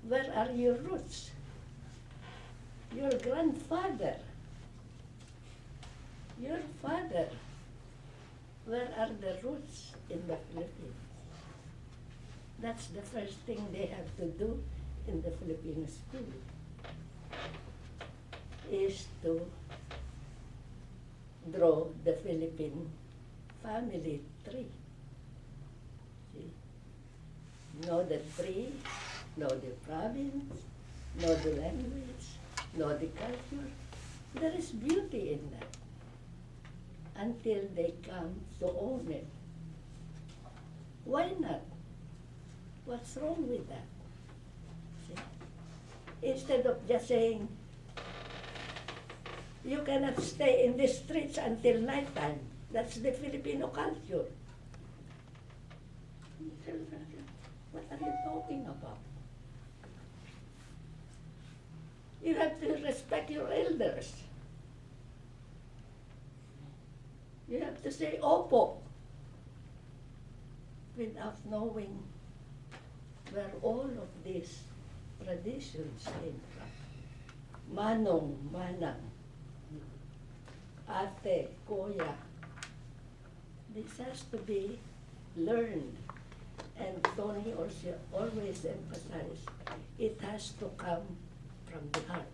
where are your roots? Your grandfather, your father, where are the roots in the Philippines? That's the first thing they have to do in the Filipino school, is to draw the Philippine family tree. See? Know the tree, know the province, know the language, know the culture. There is beauty in that until they come to own it. Why not? What's wrong with that? See? Instead of just saying, you cannot stay in the streets until nighttime. That's the Filipino culture. What are you talking about? You have to respect your elders. You have to say opo without knowing where all of these traditions came from. Manong, manang, ate, kuya. This has to be learned. And Tony also always emphasized, it has to come from the heart.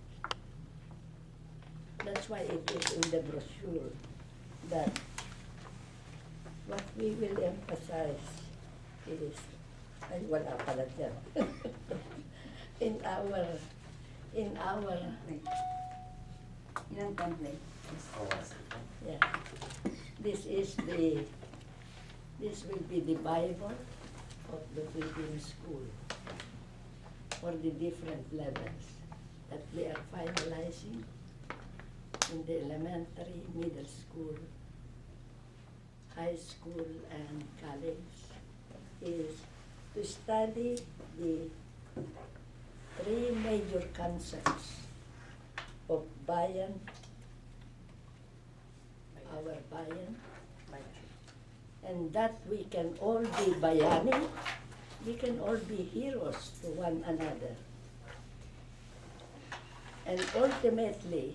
That's why it is in the brochure that what we will emphasize is, ay wala pala dyan. in our, Ilang template? yeah, this will be the Bible of the Filipino school for the different levels that we are finalizing in the elementary, middle school, high school, and college, is to study the three major concepts of bayan, our bayan, and that we can all be bayani, we can all be heroes to one another. And ultimately,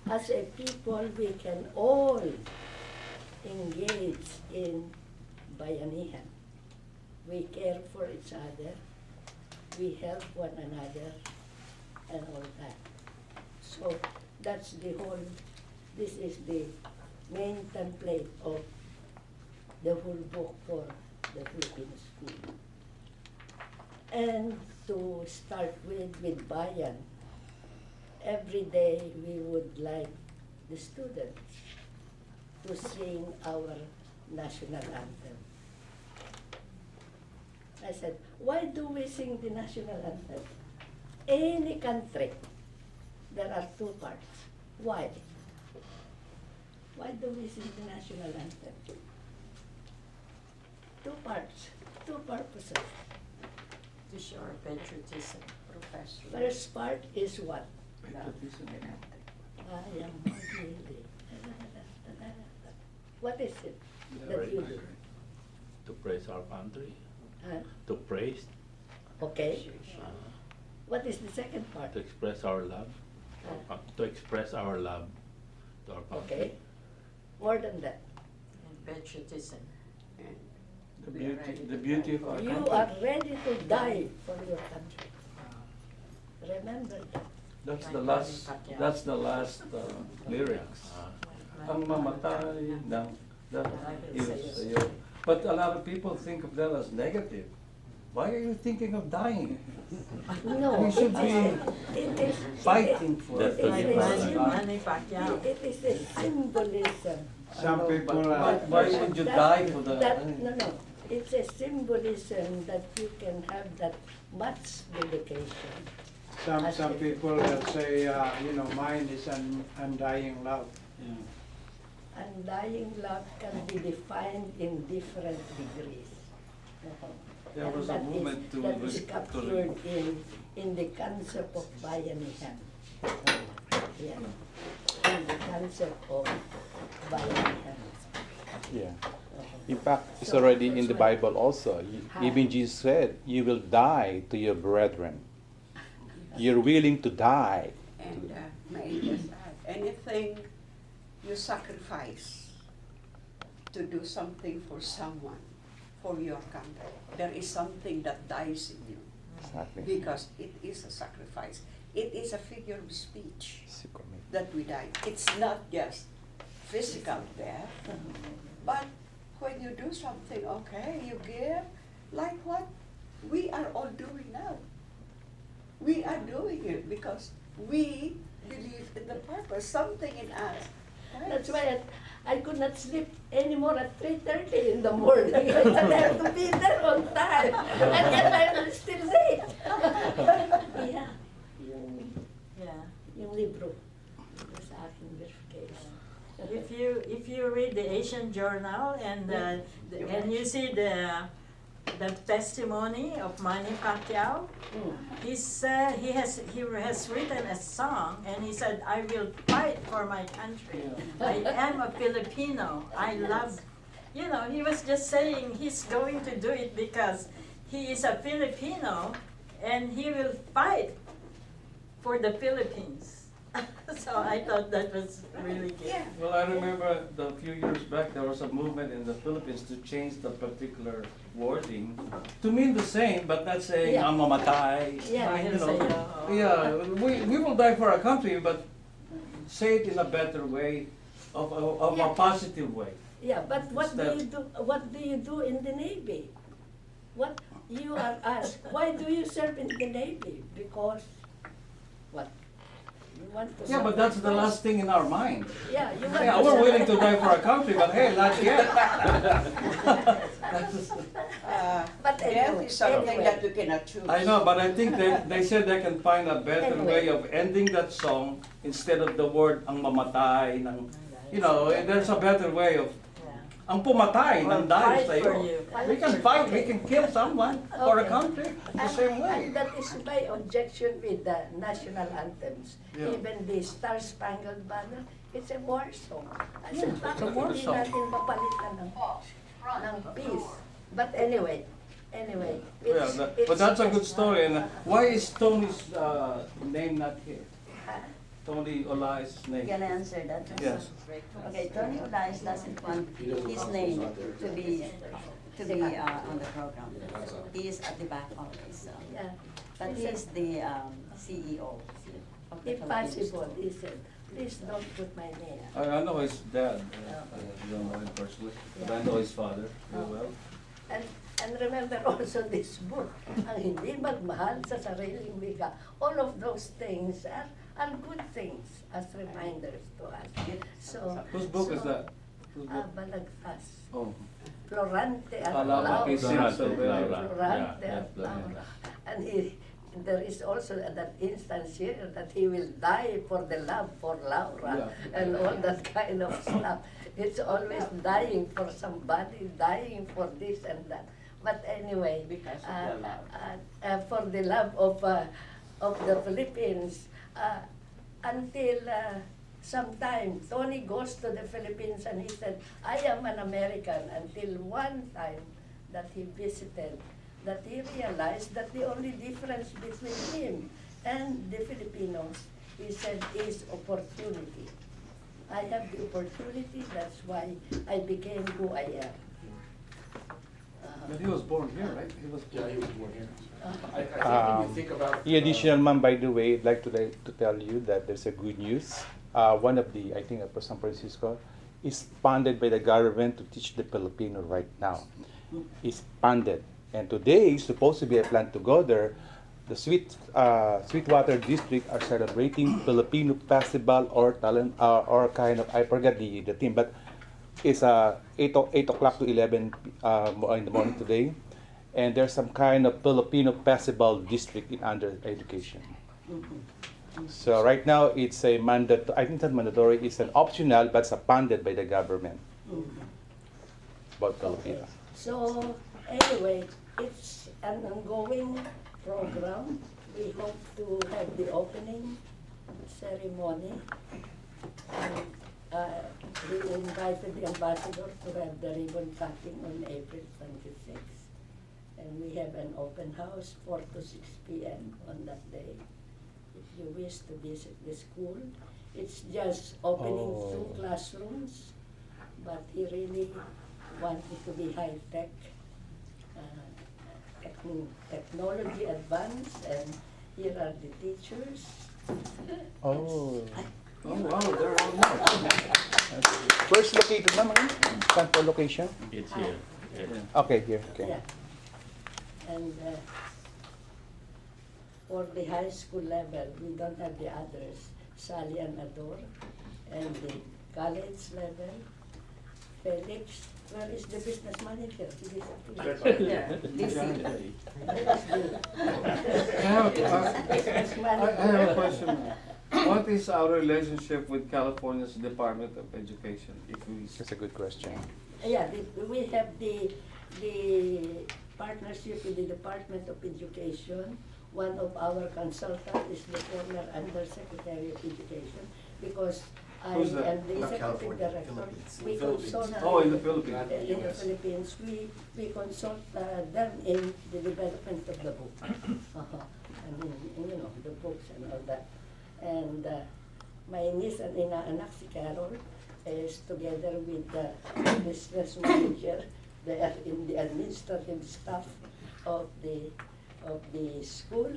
as a people, we can all engage in bayanihan. We care for each other, we help one another, and all that. So that's the whole, this is the main template of the whole book for the Filipino school. And to start with bayan, every day we would like the students to sing our national anthem. I said, why do we sing the national anthem? Any country, there are two parts. Why? Why do we sing the national anthem? Two parts, two purposes. To show our patriotism, professional. First part is what? Patriotism. I am really. What is it that you do? To praise our country, Huh? to praise, Okay. uh, What is the second part? to express our love, to express our love to our country. Okay. More than that. And patriotism. The beauty of our You country. are ready to die for your country. Remember that. That's the last lyrics. Ang mamatay ng dahil sa'yo. But a lot of people think of that as negative. Why are you thinking of dying? No. We should be it is fighting for That's it. the Like difference. Manny Pacquiao. It is a symbolism. Some people Why would you die for the? No. It's a symbolism that you can have that much dedication. some people will say, mine is undying love. Undying love can be defined in different degrees. There was a And that movement that is captured in the concept of bayanihan. Yeah. In the concept of bayanihan. Yeah. In fact, it's already in the Bible also. Even Jesus said, you will die to your brethren. You're willing to die. And may I just add, anything you sacrifice to do something for someone, for your country, there is something that dies in you Exactly. because it is a sacrifice. It is a figure of speech that we die. It's not just physical death, but when you do something, okay, you give, like what we are all doing now. We are doing it because we believe in the purpose, something in us. That's why I could not sleep anymore at 3:30 in the morning. I have to be there on time. And yet I'm still late. Yeah. Yeah. Yung libro. Ito sa aking verification. If you read the Asian Journal and you see the testimony of Manny Pacquiao, he has written a song and he said, "I will fight for my country. I am a Filipino. I love," he was just saying he's going to do it because he is a Filipino and he will fight for the Philippines. So I thought that was really good. Yeah. Well, I remember a few years back there was a movement in the Philippines to change the particular wording to mean the same, but not saying Yeah. "ang mamatay." Yeah. I mean, Say, yeah, we will die for our country, but say it in a better way, of a Yeah. positive way. Yeah, but what do Instead- you do? What do you do in the Navy? What you are asked? Why do you serve in the Navy? Because what? You want to Yeah, but serve that's the first. last thing in our mind. Yeah, you want Yeah, to we're serve- willing to die for our country, but hey, not yet. But Death anyway, is something anyway. that you cannot choose. I know, but I think they said they can find a better Anyway. way of ending that song instead of the word "ang mamatay." There's a better way of Yeah. "ang pumatay" Or ng dahil fight sa'yo. for you. We can fight, we can kill someone for a Okay. country the same way. And that is my objection with the national anthems. Yeah. Even the Star Spangled Banner, it's a war song. I said, Yeah, it's a bakit war hindi song. natin papalitan ng peace? But anyway, Yeah, but that's a good story. And why is Tony's name not here? Tony Olai's name? Can I answer that? Yes. Okay, Tony Olais doesn't want his name to be on the program. He is at the back office, Yeah. but he is the CEO of the If Philippines. possible, he said, please don't put my name. I know his dad. I don't know him personally, but I know his father very well. And remember also this book, ang hindi magmahal sa sariling wika. All of those things are good things as reminders to us. So, Whose book is that? Whose book? Balagtas. Oh. Florante at Kala ko Laura. kay Sim so very Laura. Florante Yeah, at Laura. Florante. And there is also that instance here that he will die for the love for Laura and all that kind of stuff. It's always dying for somebody, dying for this and that. But anyway, Because of the love. for the love of the Philippines, until sometime Tony goes to the Philippines and he said, I am an American, until one time that he visited, that he realized that the only difference between him and the Filipinos, he said, is opportunity. I have the opportunity, that's why I became who I am. But he was born here, right? He was Yeah, born he was born here. I think Um, when you think about. Additional man, by the way, I'd like to tell you that there's a good news. One of the, I think, San Francisco, is funded by the government to teach the Filipino right now. It's funded. And today is supposed to be a plan to go there. The Sweetwater District are celebrating Filipino Festival or talent or kind of, I forget the theme, but it's 8 o'clock to 11 in the morning today. And there's some kind of Filipino Festival District in under education. So right now it's a mandatory, I think it's not mandatory, it's an optional, but it's funded by the government. About Okay. Filipino. So, anyway, it's an ongoing program. We hope to have the opening ceremony. And we invited the ambassador to have the ribbon cutting on April 26th. And we have an open house 4 to 6 p.m. on that day. if you wish to visit the school. It's just opening Oh. 2 classrooms, but he really wanted to be high-tech, technology advanced, and here are the teachers. Oh. Oh, wow, they're all nice. Where's located naman? Saan po location? It's here. Yeah. Okay, here. Okay. Yeah. And for the high school level, we don't have the others, Sally and Adore. And the college level, Felix, where is the business manager? He disappeared. Yeah, this is- Business I manager. have a question. What is our relationship with California's Department of Education? If we That's a good question. Yeah, we have the partnership with the Department of Education. One of our consultants is the former Undersecretary of Education, because I Who's that? am the Not executive California, director. Philippines. We Philippines. consult. Oh, in the Philippines. In the Philippines, we consult them in the development of the book. And in, the books and all that. And my niece and inaanak si Carol is together with the business manager. They are in the administrative staff of the school.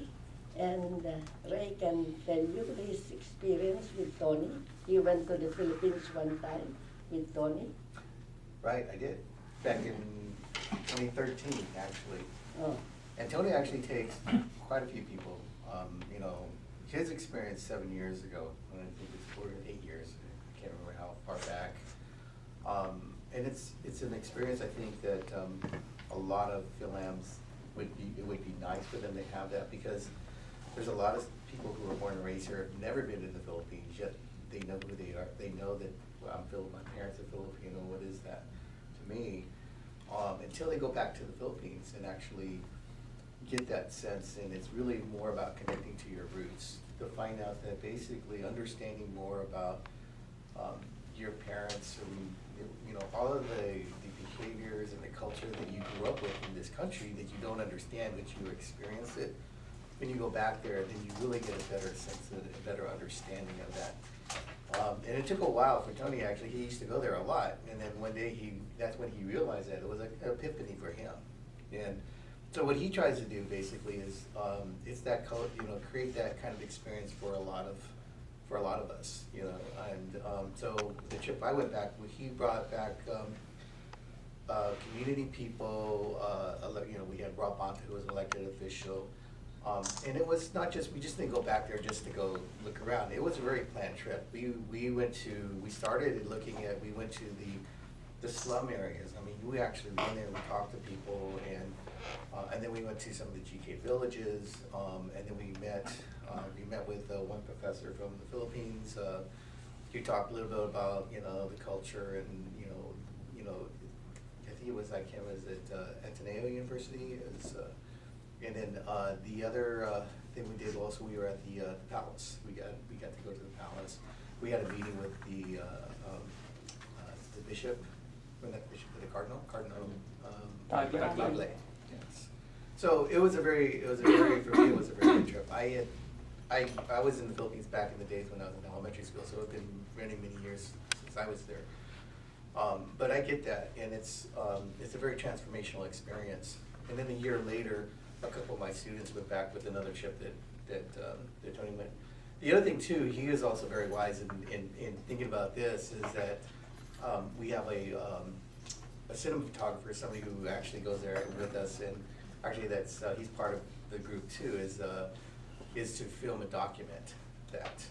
And Ray can tell you his experience with Tony. He went to the Philippines one time with Tony. Right, I did, back in 2013, actually. Oh, And Tony actually takes quite a few people. His experience 7 years ago, and I think it's 4 or 8 years, I can't remember how far back. And it's an experience, I think, that a lot of Philams it would be nice for them to have that, because there's a lot of people who are born and raised here, have never been in the Philippines, yet they know who they are. They know that, well, my parents are Filipino, what is that to me? Until they go back to the Philippines and actually get that sense, and it's really more about connecting to your roots, to find out that basically understanding more about your parents and, all of the behaviors and the culture that you grew up with in this country that you don't understand, but you experience it. When you go back there, then you really get a better sense of, a better understanding of that. And it took a while for Tony, actually. He used to go there a lot, and then one day that's when he realized that. It was like an epiphany for him. And so what he tries to do basically is, it's that create that kind of experience for a lot of us, and so the trip I went back, he brought back community people, we had Rob Bonta, who was an elected official, and it was not just, we just didn't go back there just to go look around. It was a very planned trip. We went to the slum areas. I mean, we actually went there, we talked to people, and then we went to some of the GK villages, and then we met with one professor from the Philippines. He talked a little bit about, the culture and, I think it was, Ateneo University, and then the other thing we did also, we were at the palace. We got to go to the palace. We had a meeting with the bishop, or not bishop, but the cardinal, Tagle. Yes. So it was a very, for me, it was a very good trip. I was in the Philippines back in the days when I was in elementary school, so it's been many years since I was there. But I get that, and it's a very transformational experience. And then a year later, a couple of my students went back with another trip that Tony went. The other thing too, he is also very wise in thinking about this, is that we have a cinematographer, somebody who actually goes there with us, and actually he's part of the group too, is to film and document that.